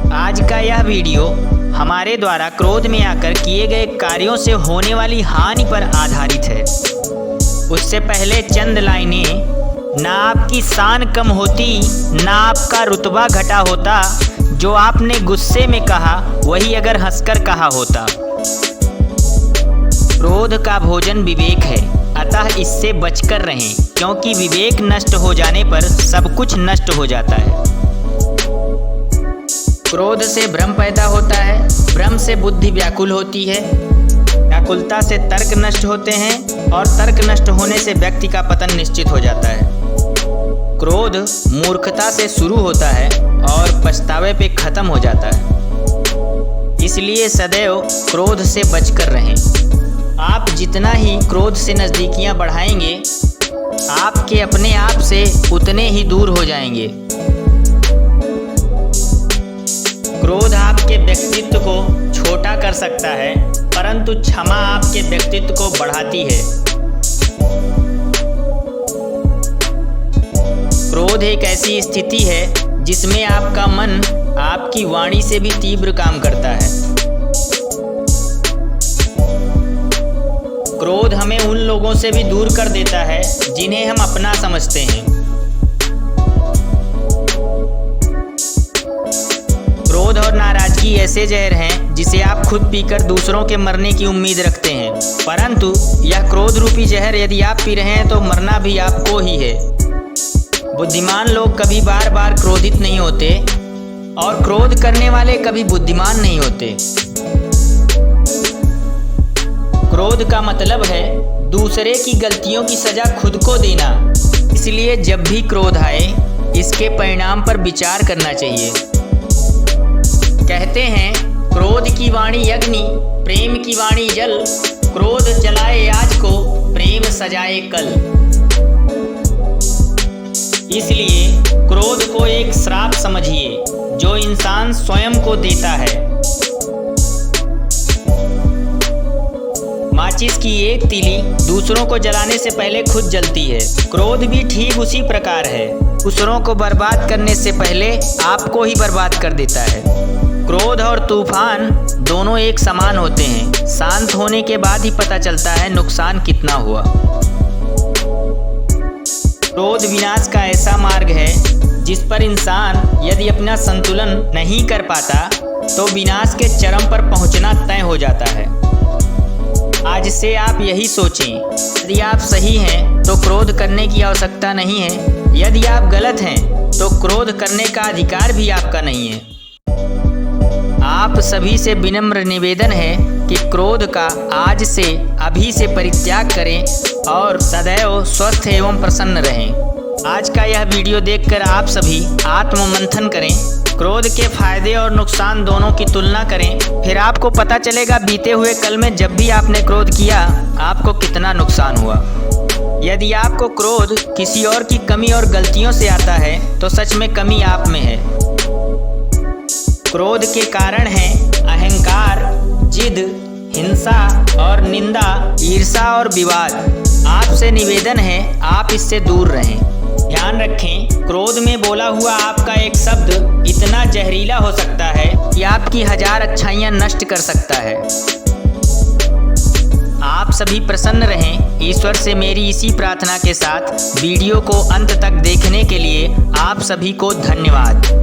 आज का यह वीडियो हमारे द्वारा क्रोध में आकर किए गए कार्यों से होने वाली हानि पर आधारित है। उससे पहले चंद लाइनें, ना आपकी शान कम होती, ना आपका रुतबा घटा होता। जो आपने गुस्से में कहा वही अगर हंसकर कहा होता। क्रोध का भोजन विवेक है, अतः इससे बचकर रहें, क्योंकि विवेक नष्ट हो जाने पर सब कुछ नष्ट हो जाता है। क्रोध से भ्रम पैदा होता है, भ्रम से बुद्धि व्याकुल होती है, व्याकुलता से तर्क नष्ट होते हैं और तर्क नष्ट होने से व्यक्ति का पतन निश्चित हो जाता है। क्रोध मूर्खता से शुरू होता है और पछतावे पे खत्म हो जाता है। इसलिए सदैव क्रोध से बचकर रहें। आप जितना ही क्रोध से नज़दीकियां बढ़ाएंगे, आपके अपने आप से उतने ही दूर हो जाएंगे। क्रोध आपके व्यक्तित्व को छोटा कर सकता है, परंतु क्षमा आपके व्यक्तित्व को बढ़ाती है। क्रोध एक ऐसी स्थिति है जिसमें आपका मन आपकी वाणी से भी तीव्र काम करता है। क्रोध हमें उन लोगों से भी दूर कर देता है जिन्हें हम अपना समझते हैं। क्रोध और नाराजगी ऐसे जहर हैं जिसे आप खुद पीकर दूसरों के मरने की उम्मीद रखते हैं, परंतु यह क्रोध रूपी जहर यदि आप पी रहे हैं तो मरना भी आपको ही है। बुद्धिमान लोग कभी बार बार क्रोधित नहीं होते और क्रोध करने वाले कभी बुद्धिमान नहीं होते। क्रोध का मतलब है दूसरे की गलतियों की सजा खुद को देना। इसलिए जब भी क्रोध आए, इसके परिणाम पर विचार करना चाहिए। कहते हैं, क्रोध की वाणी अग्नि, प्रेम की वाणी जल। क्रोध जलाए आज को, प्रेम सजाए कल। इसलिए क्रोध को एक श्राप समझिए जो इंसान स्वयं को देता है। माचिस की एक तीली दूसरों को जलाने से पहले खुद जलती है। क्रोध भी ठीक उसी प्रकार है, दूसरों को बर्बाद करने से पहले आपको ही बर्बाद कर देता है। क्रोध और तूफान दोनों एक समान होते हैं, शांत होने के बाद ही पता चलता है नुकसान कितना हुआ। क्रोध विनाश का ऐसा मार्ग है जिस पर इंसान यदि अपना संतुलन नहीं कर पाता तो विनाश के चरम पर पहुंचना तय हो जाता है। आज से आप यही सोचें, यदि आप सही हैं तो क्रोध करने की आवश्यकता नहीं है, यदि आप गलत हैं तो क्रोध करने का अधिकार भी आपका नहीं है। आप सभी से विनम्र निवेदन है कि क्रोध का आज से अभी से परित्याग करें और सदैव स्वस्थ एवं प्रसन्न रहें। आज का यह वीडियो देखकर आप सभी आत्ममंथन करें, क्रोध के फायदे और नुकसान दोनों की तुलना करें, फिर आपको पता चलेगा बीते हुए कल में जब भी आपने क्रोध किया आपको कितना नुकसान हुआ। यदि आपको क्रोध किसी और की कमी और गलतियों से आता है तो सच में कमी आप में है। क्रोध के कारण हैं अहंकार, जिद, हिंसा और निंदा, ईर्ष्या और विवाद। आपसे निवेदन है आप इससे दूर रहें। ध्यान रखें, क्रोध में बोला हुआ आपका एक शब्द इतना जहरीला हो सकता है कि आपकी 1000 अच्छाइयाँ नष्ट कर सकता है। आप सभी प्रसन्न रहें। ईश्वर से मेरी इसी प्रार्थना के साथ वीडियो को अंत तक देखने के लिए आप सभी को धन्यवाद।